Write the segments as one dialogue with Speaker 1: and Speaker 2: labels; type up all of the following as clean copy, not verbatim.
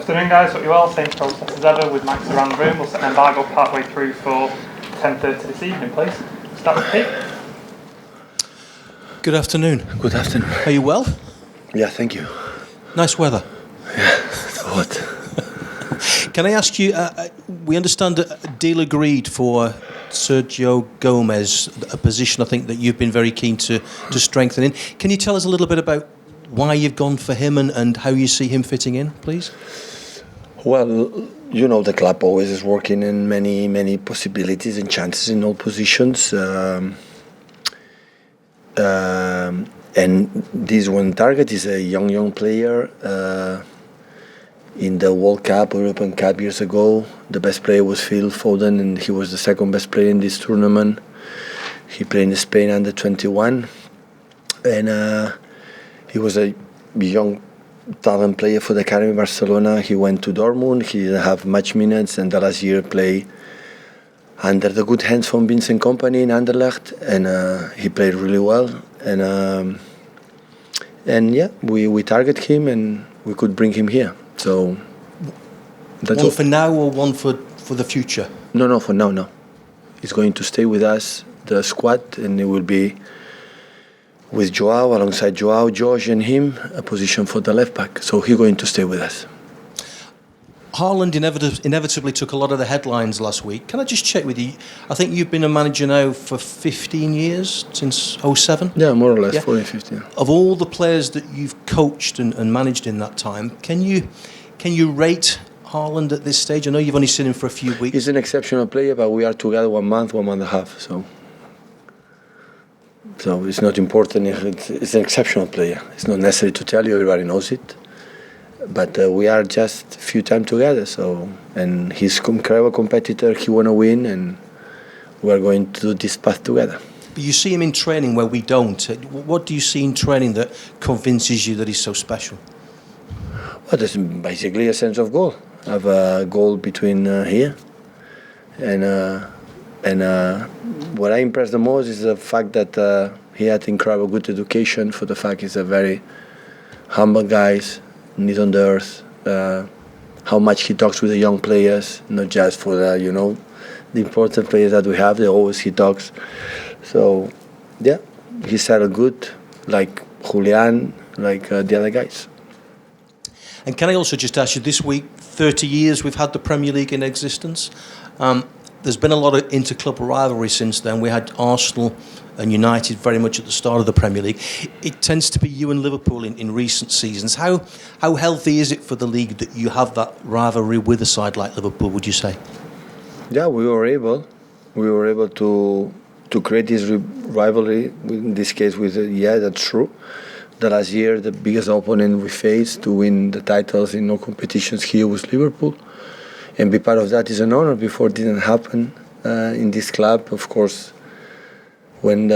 Speaker 1: afternoon, guys. Hope you're well. Same process as ever with mics around the room. We'll set an embargo partway through for 10:30 this evening, please. Start with Pete.
Speaker 2: Good afternoon.
Speaker 3: Good afternoon.
Speaker 2: Are you well?
Speaker 3: Yeah, thank you.
Speaker 2: Nice weather.
Speaker 3: Yeah, what?
Speaker 2: Can I ask you, we understand a deal agreed for Sergio Gomez, a position I think that you've been very keen to strengthen in. Can you tell us a little bit about why you've gone for him and how you see him fitting in, please?
Speaker 3: Well, you know, the club always is working in many possibilities and chances in all positions. And this one target is a young player. In the World Cup, European Cup years ago, the best player was Phil Foden, and he was the second best player in this tournament. He played in Spain under 21, and he was a young talent player for the academy Barcelona. He went to Dortmund. He didn't have much minutes, and the last year played under the good hands from Vincent Kompany in Anderlecht, and he played really well. And yeah, we target him, and we could bring him here. So
Speaker 2: that's one for now or one for the future?
Speaker 3: No, for now, no. He's going to stay with us, the squad, and it will be with Joao, alongside Joao, Josh and him, a position for the left back. So he's going to stay with us.
Speaker 2: Haaland inevitably took a lot of the headlines last week. Can I just check with you? I think you've been a manager now for 15 years, since 2007?
Speaker 3: Yeah, more or less, 14, 15.
Speaker 2: Of all the players that you've coached and managed in that time, can you rate Haaland at this stage? I know you've only seen him for a few weeks.
Speaker 3: He's an exceptional player, but we are together 1 month, 1 month and a half, so it's not important. It's an exceptional player. It's not necessary to tell you, everybody knows it. But we are just a few times together, and he's an incredible competitor. He want to win, and we are going to do this path together.
Speaker 2: But you see him in training where we don't. What do you see in training that convinces you that he's so special?
Speaker 3: Well, there's basically a sense of goal. I have a goal between here, and what I impressed the most is the fact that he had incredible good education. For the fact he's a very humble guy. Knees on the earth, how much he talks with the young players, not just for the important players that we have. He talks. So, yeah, he settled good, like Julian, like the other guys.
Speaker 2: And can I also just ask you, this week, 30 years we've had the Premier League in existence. There's been a lot of inter-club rivalry since then. We had Arsenal and United very much at the start of the Premier League. It tends to be you and Liverpool in recent seasons. How healthy is it for the league that you have that rivalry with a side like Liverpool, would you say?
Speaker 3: Yeah, we were able to create this rivalry, in this case that's true. The last year, the biggest opponent we faced to win the titles in all competitions here was Liverpool. And be part of that is an honor. Before it didn't happen in this club, of course. When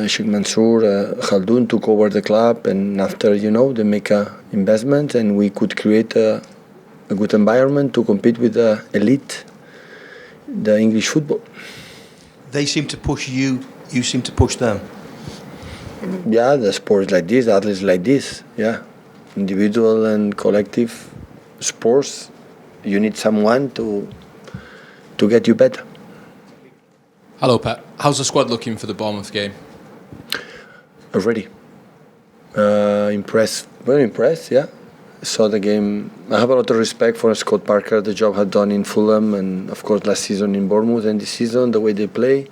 Speaker 3: Sheikh Mansour Khaldoon took over the club, and after they make an investment, and we could create a good environment to compete with the elite, the English football.
Speaker 2: They seem to push you. You seem to push them.
Speaker 3: Yeah, the sports like this, athletes like this. Yeah, individual and collective sports. You need someone to get you better.
Speaker 4: Hello, Pep. How's the squad looking for the Bournemouth game?
Speaker 3: Ready. Impressed. Very impressed, yeah. Saw the game. I have a lot of respect for Scott Parker, the job had done in Fulham, and of course last season in Bournemouth, and this season, the way they play.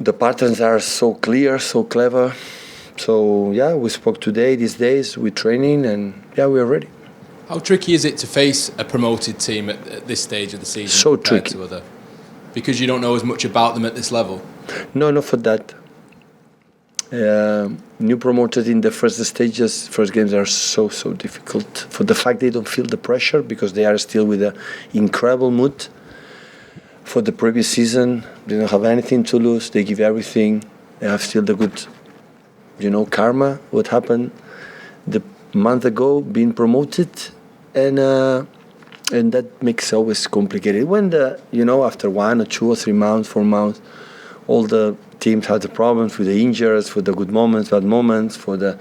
Speaker 3: The patterns are so clear, so clever. So, yeah, we spoke today, these days, we're training, and yeah, we are ready.
Speaker 4: How tricky is it to face a promoted team at this stage of the season?
Speaker 3: So tricky.
Speaker 4: Because you don't know as much about them at this level?
Speaker 3: No, not for that. New promoters in the first games are so difficult. For the fact they don't feel the pressure because they are still with an incredible mood. For the previous season, they don't have anything to lose. They give everything. They have still the good, karma. What happened the month ago, being promoted, and that makes it always complicated. When after 1 or 2 or 3 months, 4 months, all the teams have the problems with the injuries, for the good moments, bad moments, for the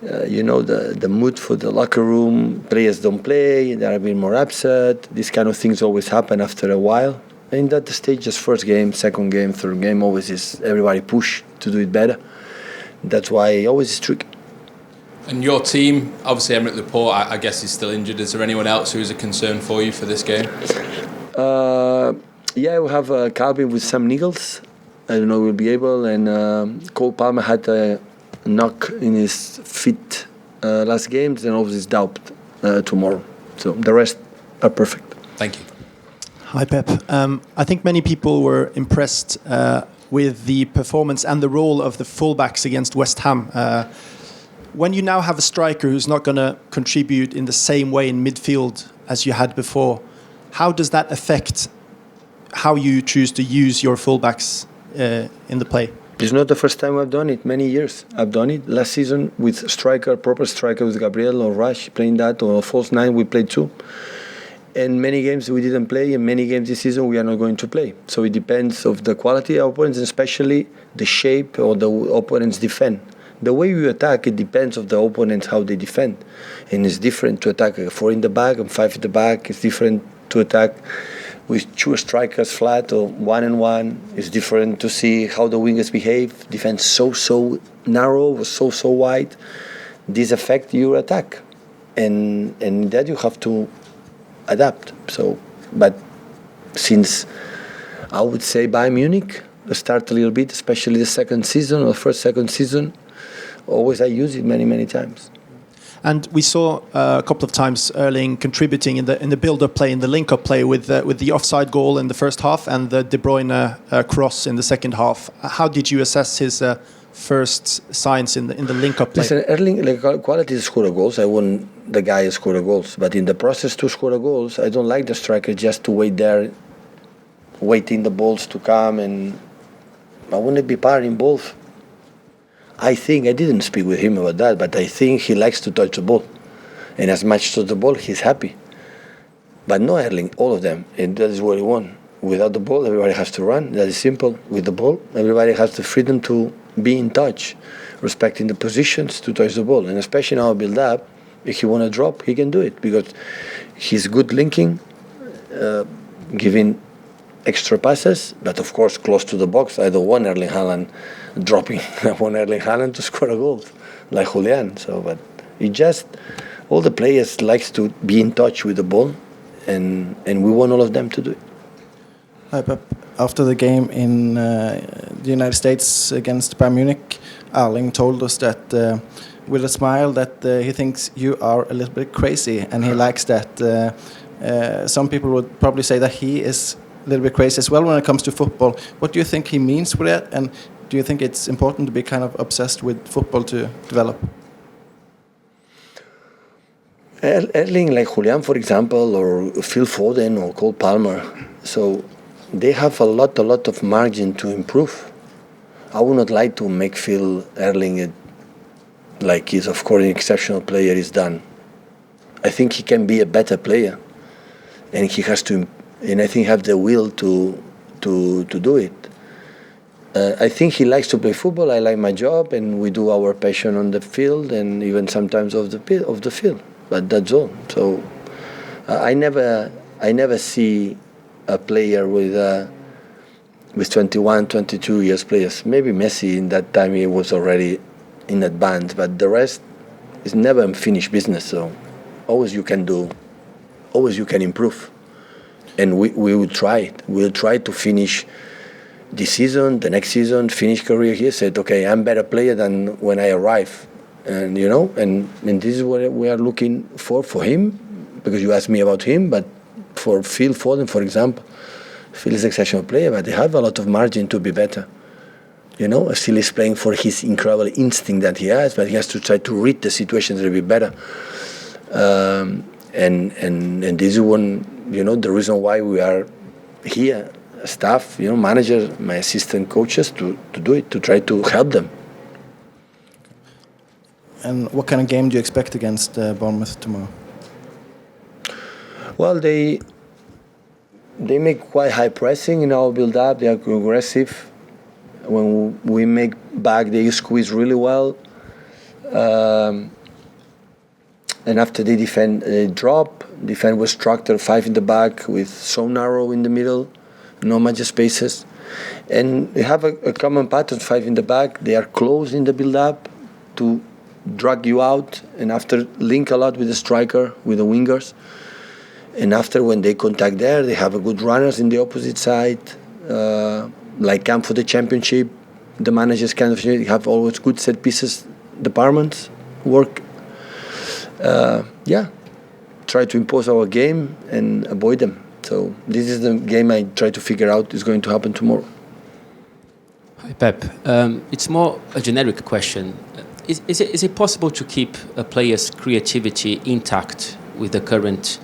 Speaker 3: the mood for the locker room. Players don't play, they're a bit more upset. These kind of things always happen after a while. And at the stage, just first game, second game, third game, always is everybody push to do it better. That's why it always is tricky.
Speaker 4: And your team, obviously Emerick Laporte, I guess, is still injured. Is there anyone else who is a concern for you for this game?
Speaker 3: Yeah, we have Calvin with some niggles. I don't know if we'll be able. And Cole Palmer had a knock in his feet last game, then obviously it's doubt tomorrow. So the rest are perfect.
Speaker 4: Thank you.
Speaker 5: Hi, Pep. I think many people were impressed with the performance and the role of the fullbacks against West Ham. When you now have a striker who's not going to contribute in the same way in midfield as you had before, how does that affect how you choose to use your fullbacks in the play?
Speaker 3: It's not the first time I've done it. Many years I've done it. Last season with striker, proper striker with Gabriel or Rush playing that, or false nine we played too. And many games we didn't play, and many games this season we are not going to play. So it depends of the quality of opponents, and especially the shape or the opponents defend. The way you attack, it depends of the opponents how they defend, and it's different to attack 4 in the back and 5 at the back. It's different to attack with 2 strikers flat or 1-on-1. It's different to see how the wingers behave. Defense so narrow, so wide. This affect your attack, and that you have to adapt. So, but since I would say Bayern Munich start a little bit, especially the second season. Always I use it many times.
Speaker 5: And we saw a couple of times Erling contributing in the build-up play, in the link-up play with the offside goal in the first half and the De Bruyne cross in the second half. How did you assess his first signs in the link-up play?
Speaker 3: Listen, Erling, quality is score goals. I want the guy to score goals, but in the process to score goals, I don't like the striker just to wait there, waiting the balls to come, and I want to be part in both. I think, I didn't speak with him about that, but I think he likes to touch the ball. And as much touch the ball, he's happy. But no Erling, all of them, and that is what he wants. Without the ball, everybody has to run. That is simple. With the ball, everybody has the freedom to be in touch, respecting the positions to touch the ball. And especially now build-up, if he want to drop, he can do it because he's good linking, giving extra passes, but of course close to the box. I don't want Erling Haaland dropping. I want Erling Haaland to score a goal like Julian. So, but it just, all the players likes to be in touch with the ball, and we want all of them to do it.
Speaker 6: Hi, Pep. After the game in the United States against Bayern Munich, Erling told us that with a smile that he thinks you are a little bit crazy, and he likes that. Some people would probably say that he is a little bit crazy as well when it comes to football. What do you think he means with that, and do you think it's important to be kind of obsessed with football to develop?
Speaker 3: Erling, like Julian, for example, or Phil Foden or Cole Palmer, so they have a lot of margin to improve. I would not like to make Phil Erling like he's, of course, an exceptional player is done. I think he can be a better player, and he has to, and I think have the will to do it. I think he likes to play football. I like my job, and we do our passion on the field, and even sometimes off the field. But that's all. So I never see a player with 21, 22 years players. Maybe Messi in that time he was already in advance, but the rest is never unfinished business. So always you can do, always you can improve, and we will try it. We'll try to finish this season, the next season, finish career here. Said, okay, I'm better player than when I arrive, and you know, and this is what we are looking for him, because you asked me about him, but for Phil Foden, for example, Phil is an exceptional player, but they have a lot of margin to be better. You know, still is playing for his incredible instinct that he has, but he has to try to read the situations a little bit better. And this is one, you know, the reason why we are here, staff, you know, managers, my assistant coaches, to do it, to try to help them.
Speaker 6: And what kind of game do you expect against Bournemouth tomorrow?
Speaker 3: Well, they make quite high pressing in our build-up. They are aggressive. When we make back, they squeeze really well. And after they defend was structured 5 in the back with so narrow in the middle, no much spaces. And they have a common pattern, 5 in the back. They are close in the build-up to drag you out, and after link a lot with the striker, with the wingers. And after, when they contact there, they have a good runners in the opposite side. Like Camp for the Championship, the managers kind of have always good set pieces departments work. Try to impose our game and avoid them. So this is the game I try to figure out is going to happen tomorrow.
Speaker 7: Hi Pep, it's more a generic question. Is it possible to keep a player's creativity intact with the current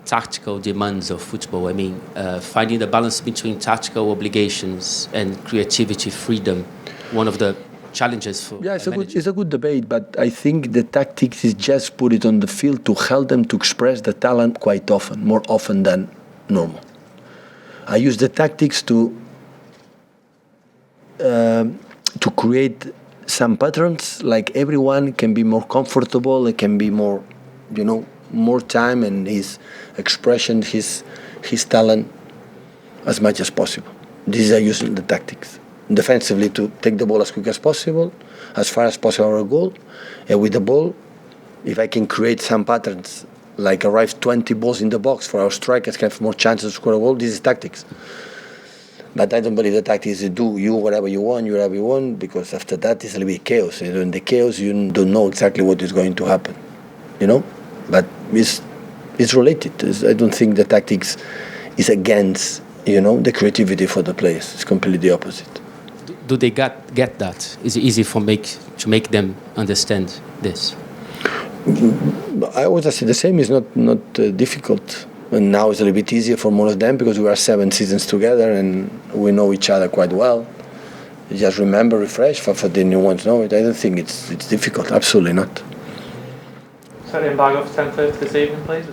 Speaker 7: tactical demands of football? I mean, finding the balance between tactical obligations and creativity freedom, one of the challenges for
Speaker 3: it's a good debate, but I think the tactics is just put it on the field to help them to express the talent quite often, more often than normal. I use the tactics to create some patterns, like everyone can be more comfortable, it can be more, more time and his expression, his talent as much as possible. This is I use the tactics. Defensively, to take the ball as quick as possible, as far as possible our goal, and with the ball, if I can create some patterns, like arrive 20 balls in the box for our strikers can have more chances to score a goal, this is tactics. But I don't believe the tactics is do you whatever you want, because after that it's a little bit chaos. In the chaos you don't know exactly what is going to happen, But it's related. I don't think the tactics is against, the creativity for the players. It's completely the opposite.
Speaker 7: Do they get that? Is it easy to make them understand this?
Speaker 3: I would say the same is not difficult. And now it's a little bit easier for most of them because we are 7 seasons together and we know each other quite well. You just remember, refresh for the new ones. No, I don't think it's difficult. Absolutely not.
Speaker 1: Set the embargo for 10:30 this evening, please.